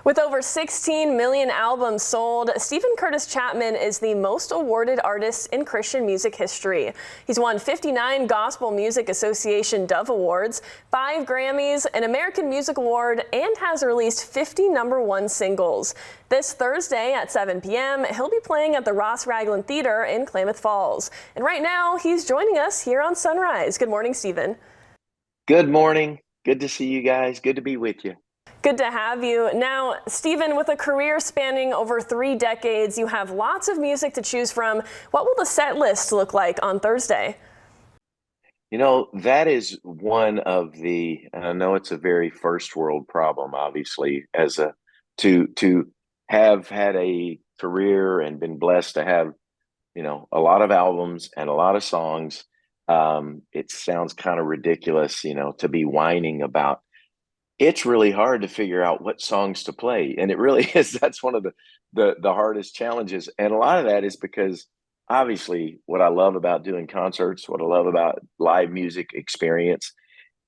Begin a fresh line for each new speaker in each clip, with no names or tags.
With over 16 million albums sold, Stephen Curtis Chapman is the most awarded artist in Christian music history. He's won 59 Gospel Music Association Dove Awards, 5 Grammys, an American Music Award, and has released 50 #1 singles. This Thursday at 7 p.m., he'll be playing at the Ross Raglan Theater in Klamath Falls. And right now, he's joining us here on Sunrise. Good morning, Stephen.
Good morning. Good to see you guys. Good to be with you.
Good to have you. Now, Stephen, with a career spanning over 3 decades, you have lots of music to choose from. What will the set list look like on Thursday?
You know, that is one of and I know it's a very first world problem, obviously, to have had a career and been blessed to have, a lot of albums and a lot of songs. It sounds kind of ridiculous, to be whining about. It's really hard to figure out what songs to play, and it really is. That's one of the hardest challenges, and a lot of that is because obviously what I love about doing concerts, what I love about live music experience,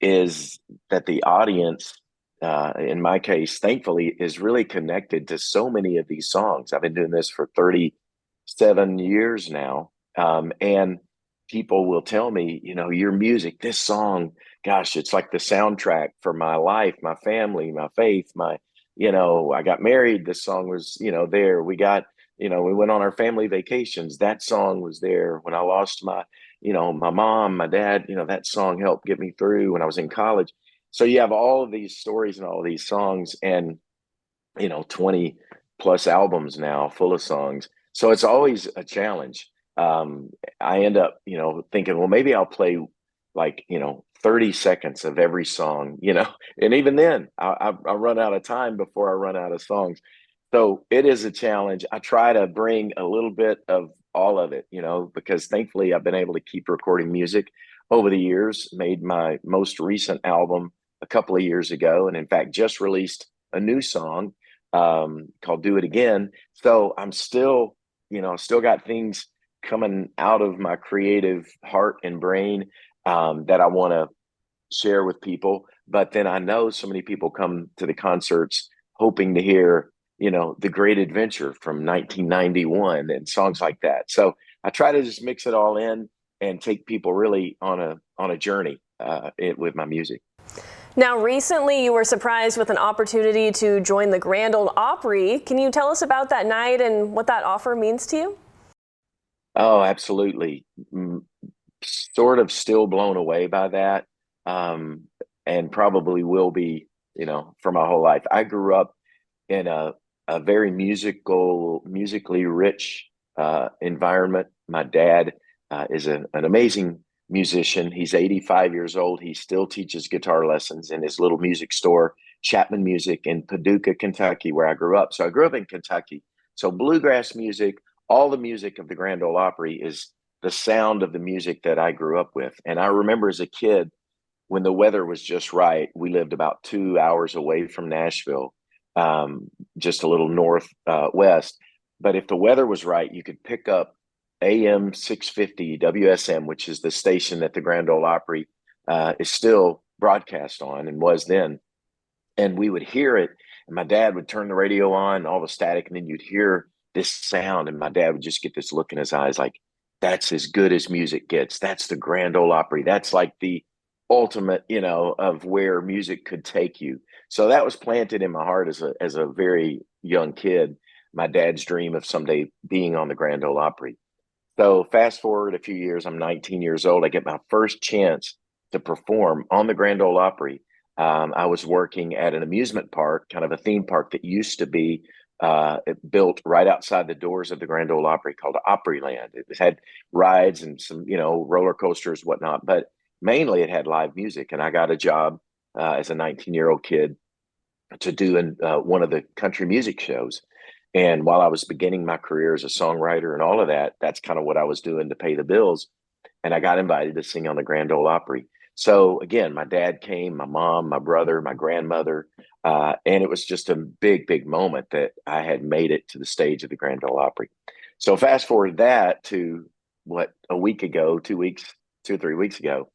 is that the audience, in my case, thankfully, is really connected to so many of these songs. I've been doing this for 37 years now, and people will tell me, your music, this song, gosh, it's like the soundtrack for my life, my family, my faith, I got married. This song was, there. We went on our family vacations. That song was there. When I lost my mom, my dad, that song helped get me through when I was in college. So you have all of these stories and all of these songs and, 20 plus albums now full of songs. So it's always a challenge. I end up, thinking, well, maybe I'll play 30 seconds of every song, and even then I run out of time before I run out of songs. So it is a challenge. I try to bring a little bit of all of it, because thankfully I've been able to keep recording music over the years, made my most recent album a couple of years ago, and in fact, just released a new song called Do It Again. So I'm still, still got things coming out of my creative heart and brain that I want to share with people. But then I know so many people come to the concerts hoping to hear, The Great Adventure from 1991 and songs like that. So I try to just mix it all in and take people really on a journey with my music.
Now, recently you were surprised with an opportunity to join the Grand Old Opry. Can you tell us about that night and what that offer means to you?
Oh, absolutely. Sort of still blown away by that, and probably will be, for my whole life. I grew up in a very musically rich environment. My dad is an amazing musician. He's 85 years old. He still teaches guitar lessons in his little music store, Chapman Music in Paducah, Kentucky, where I grew up. So I grew up in Kentucky. So bluegrass music, all the music of the Grand Ole Opry is the sound of the music that I grew up with. And I remember as a kid, when the weather was just right, we lived about 2 hours away from Nashville, just a little north west. But if the weather was right, you could pick up AM 650 WSM, which is the station that the Grand Ole Opry is still broadcast on and was then. And we would hear it, and my dad would turn the radio on, all the static, and then you'd hear this sound, and my dad would just get this look in his eyes like, that's as good as music gets. That's the Grand Ole Opry. That's like the ultimate, of where music could take you. So that was planted in my heart as a very young kid, my dad's dream of someday being on the Grand Ole Opry. So fast forward a few years, I'm 19 years old. I get my first chance to perform on the Grand Ole Opry. I was working at an amusement park, kind of a theme park that used to be built right outside the doors of the Grand Ole Opry called Opryland. It had rides and some, roller coasters, whatnot, but mainly it had live music. And I got a job as a 19-year-old kid to do one of the country music shows. And while I was beginning my career as a songwriter and all of that, that's kind of what I was doing to pay the bills. And I got invited to sing on the Grand Ole Opry. So again, my dad came, my mom, my brother, my grandmother, and it was just a big, big moment that I had made it to the stage of the Grand Ole Opry. So fast forward that to a week ago, 2 or 3 weeks ago,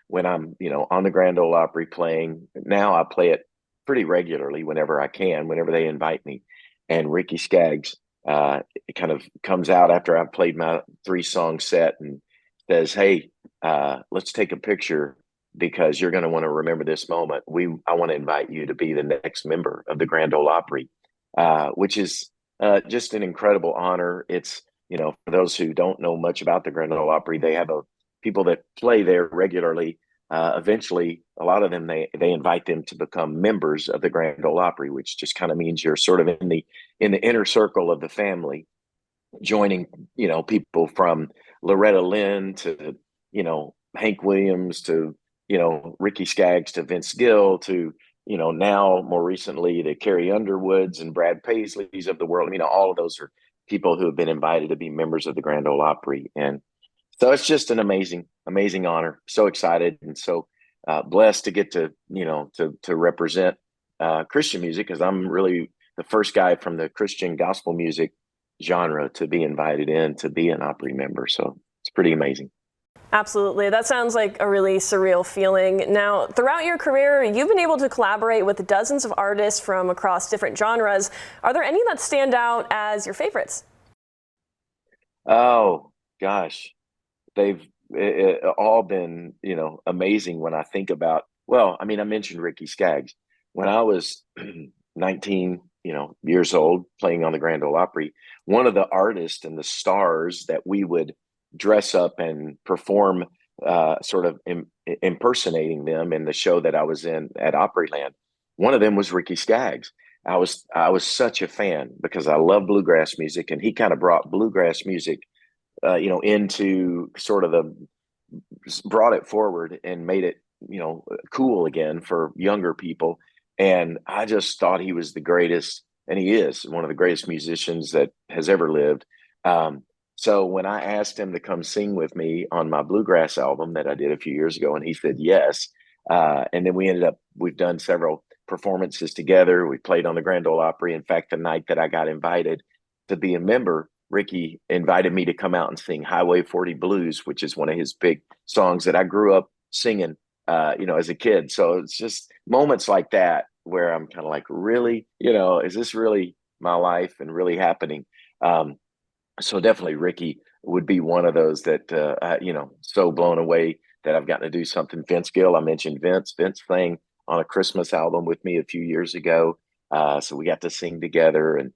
when I'm, on the Grand Ole Opry playing. Now I play it pretty regularly whenever I can, whenever they invite me. And Ricky Skaggs it kind of comes out after I've played my 3 song set and says, "Hey, let's take a picture because you're going to want to remember this moment. I want to invite you to be the next member of the Grand Ole Opry," which is just an incredible honor. It's, for those who don't know much about the Grand Ole Opry, they have people that play there regularly. Eventually, a lot of them they invite them to become members of the Grand Ole Opry, which just kind of means you're sort of in the inner circle of the family, joining people from Loretta Lynn to Hank Williams to Ricky Skaggs to Vince Gill to now more recently the Carrie Underwoods and Brad Paisleys of the world. All of those are people who have been invited to be members of the Grand Ole Opry, and so it's just an amazing honor. So excited and so blessed to get to to represent Christian music, because I'm really the first guy from the Christian gospel music genre to be invited in to be an Opry member. So it's pretty amazing.
Absolutely. That sounds like a really surreal feeling. Now, throughout your career, you've been able to collaborate with dozens of artists from across different genres. Are there any that stand out as your favorites?
Oh, gosh. They've all been, amazing when I think about, well, I mean, I mentioned Ricky Skaggs. When I was 19, years old playing on the Grand Ole Opry, one of the artists and the stars that we would dress up and perform sort of impersonating them in the show that I was in at Opryland, one of them was Ricky Skaggs. I was such a fan because I love bluegrass music, and he kind of brought bluegrass music into sort of brought it forward and made it, cool again for younger people. And I just thought he was the greatest, and he is one of the greatest musicians that has ever lived. So when I asked him to come sing with me on my bluegrass album that I did a few years ago, and he said yes, and then we've done several performances together. We played on the Grand Ole Opry. In fact, the night that I got invited to be a member, Ricky invited me to come out and sing Highway 40 Blues, which is one of his big songs that I grew up singing, as a kid. So it's just moments like that where I'm kind of like, really, is this really my life and really happening? So definitely Ricky would be one of those that, so blown away that I've gotten to do something. Vince Gill, I mentioned Vince. Vince sang on a Christmas album with me a few years ago. So we got to sing together, and,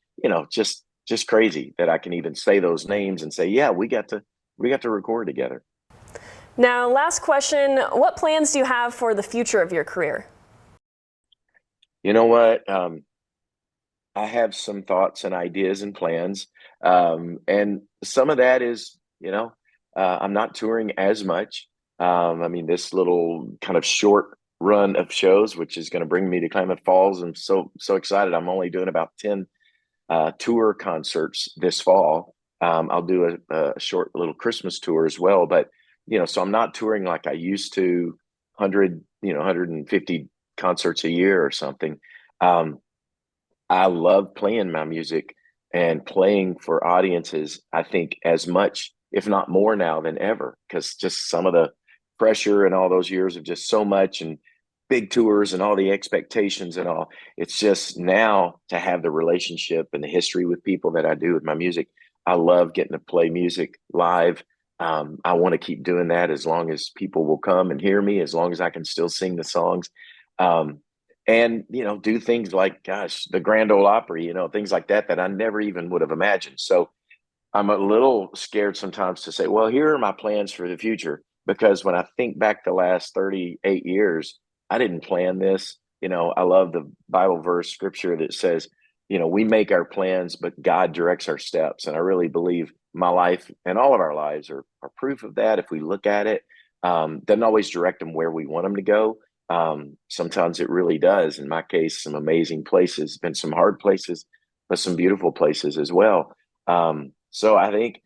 just crazy that I can even say those names and say, yeah, we got to record together.
Now, last question, what plans do you have for the future of your career?
You know what? I have some thoughts and ideas and plans. And some of that is, I'm not touring as much. I mean, this little kind of short run of shows, which is going to bring me to Klamath Falls. I'm so excited. I'm only doing about 10 tour concerts this fall. I'll do a short little Christmas tour as well. But, so I'm not touring like I used to, 150 concerts a year or something. Um, I love playing my music and playing for audiences, I think, as much, if not more now than ever, because just some of the pressure and all those years of just so much and big tours and all the expectations and all. It's just now to have the relationship and the history with people that I do with my music. I love getting to play music live. I want to keep doing that as long as people will come and hear me, as long as I can still sing the songs. Um, and do things like, gosh, the Grand Ole Opry, things like that I never even would have imagined. So I'm a little scared sometimes to say, well, here are my plans for the future, because when I think back the last 38 years, I didn't plan this. I love the Bible verse scripture that says, we make our plans, but God directs our steps. And I really believe my life and all of our lives are proof of that. If we look at it, doesn't always direct them where we want them to go. Sometimes it really does. In my case, some amazing places, been some hard places, but some beautiful places as well. So I think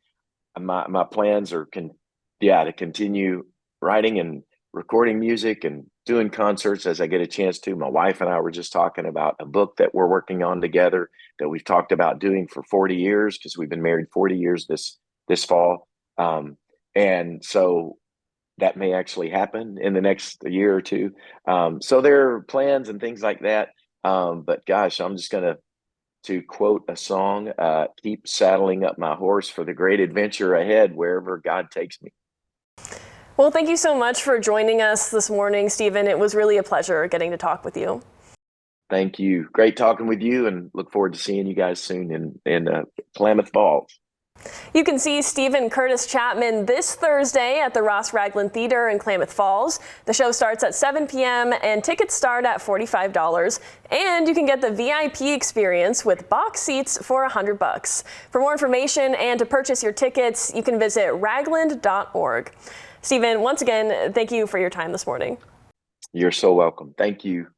my plans are to continue writing and recording music and doing concerts as I get a chance to. My wife and I were just talking about a book that we're working on together that we've talked about doing for 40 years, because we've been married 40 years this fall. And so that may actually happen in the next year or two. So there are plans and things like that. But gosh, I'm just gonna to quote a song, keep saddling up my horse for the great adventure ahead, wherever God takes me.
Well, thank you so much for joining us this morning, Stephen. It was really a pleasure getting to talk with you.
Thank you. Great talking with you, and look forward to seeing you guys soon in Klamath Falls.
You can see Stephen Curtis Chapman this Thursday at the Ross Ragland Theater in Klamath Falls. The show starts at 7 p.m. and tickets start at $45. And you can get the VIP experience with box seats for $100. For more information and to purchase your tickets, you can visit ragland.org. Stephen, once again, thank you for your time this morning.
You're so welcome. Thank you.